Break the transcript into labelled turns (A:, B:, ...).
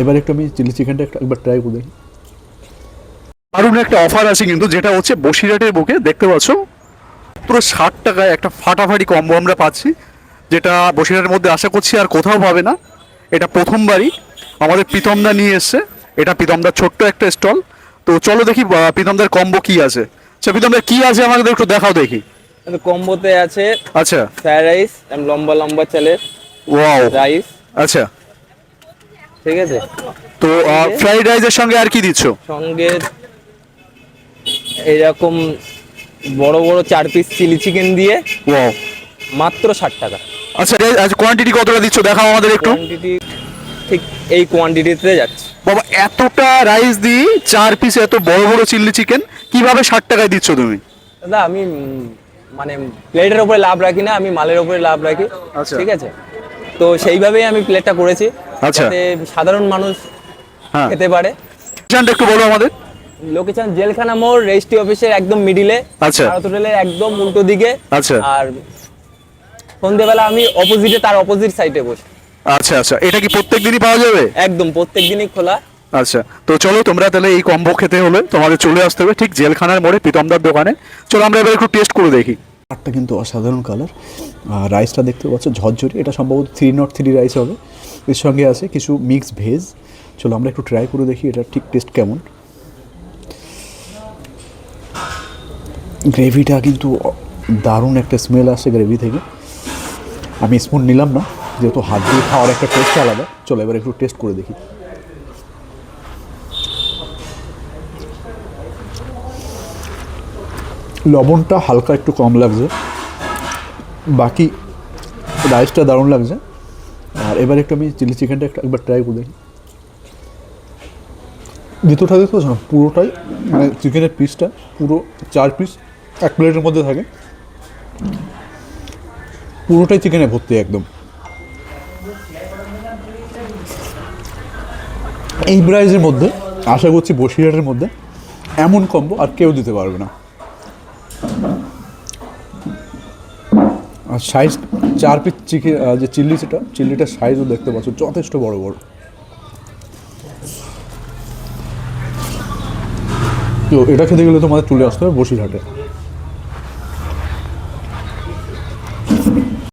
A: এবার একটু আমি চিলি চিকেনটা একবার ট্রাই করে দেখি।
B: দারুণ একটা অফার আছে কিন্তু, যেটা হচ্ছে বসিরহাটের বুকে দেখতে পাচ্ছ পুরো 60 টাকায় একটা ফাটাফাটি কম্বো আমরা পাচ্ছি, যেটা বসিরহাটের মধ্যে আশা করছি আর কোথাও পাবে না। এটা প্রথমবারই আমাদের প্রীতমদা নিয়ে এসছে। এটা প্রীতমদার ছোট্ট একটা স্টল। তো চলো দেখি প্রীতমদার কম্বো কি আছে। আচ্ছা প্রীতমদার কি আছে আমাদের একটু দেখাও দেখি।
C: কম্বোতে আছে
B: আচ্ছা
C: ফ্রাইড রাইস লম্বা লম্বা চালের
B: ওয়াও
C: রাইস,
B: আচ্ছা।
C: ঠিক আছে।
B: তো ফ্রাইড রাইসের সঙ্গে আর কি দিচ্ছ?
C: সঙ্গে এরকম বড় বড় 4 পিস চিলি চিকেন দিয়ে
B: ওয়াও
C: মাত্র 60 টাকা।
B: আচ্ছা আচ্ছা, কোয়ান্টিটি কতটা দিচ্ছ দেখাও আমাদের একটু।
C: কোয়ান্টিটি ঠিক এই কোয়ান্টিটিতে যাচ্ছে।
B: বাবা এতটা রাইস দিই 4 পিস এত বড় বড় চিলি চিকেন কিভাবে 60 টাকায় দিচ্ছ তুমি?
C: দাদা আমি মানে প্লেটের উপরে লাভ রাখি না, আমি মালের উপরে লাভ রাখি,
B: আচ্ছা।
C: ঠিক আছে। তো সেইভাবেই আমি প্লেটটা করেছি,
B: আচ্ছা।
C: যাতে সাধারণ মানুষ
B: হ্যাঁ,
C: খেতে পারে।
B: লোকেশনটা একটু বলো আমাদের।
C: লোকেশন জেলখানা মোড়, রেজিস্ট্রি অফিসের একদম মিডিলে,
B: আচ্ছা।
C: ভারত হোটেলের একদম উল্টো দিকে।
B: আচ্ছা।
C: আর সন্ধ্যেবেলা আমি অপোজিটে, তার অপোজিট সাইডে বসি।
B: আচ্ছা আচ্ছা, এটা কি প্রত্যেক দিনই পাওয়া যাবে?
C: একদম প্রত্যেক দিনই খোলা।
B: আচ্ছা, তো চলো তোমরা তাহলে এই কম্বো খেতে হলে তোমাদের চলে আসতে হবে ঠিক জেলখানার মোড়ে প্রীতমদার দোকানে। চলো আমরা এবার একটু টেস্ট করে দেখি।
A: কালারটা কিন্তু অসাধারণ কালার। রাইসটা দেখতে পাচ্ছ ঝরঝরি, এটা সম্ভবত 303 রাইস হবে। এর সঙ্গে আছে কিছু মিক্স ভেজ। চলো আমরা একটু ট্রাই করে দেখি এটা ঠিক টেস্ট কেমন। গ্রেভিটা কিন্তু দারুণ একটা স্মেল আসছে গ্রেভি থেকে। আমি স্পুন নিলাম না, যেহেতু হাত দিয়ে খাওয়ার একটা টেস্ট আলাদা। চলো এবার একটু টেস্ট করে দেখি। লবণটা হালকা একটু কম লাগছে, বাকি রাইসটা দারুণ লাগছে। আর এবার একটু আমি চিলি চিকেনটা একবার ট্রাই করে দেখি। দ্বিতীয়টা দেখতে পাচ্ছ না, পুরোটাই মানে চিকেনের পিসটা পুরো 4 পিস এক প্লেটের মধ্যে থাকে, পুরোটাই চিকেনে ভর্তি একদম। এই প্রাইজের মধ্যে আশা করছি বসিরহাটের মধ্যে এমন কম্বো আর কেউ দিতে পারবে না। আর সাইজ 4 পিস চিকেন যে চিল্লিটার সাইজও দেখতে পাচ্ছ যথেষ্ট বড় বড়। তো এটা খেতে গেলে তোমাদের চলে আসতে হবে বসিরহাটে।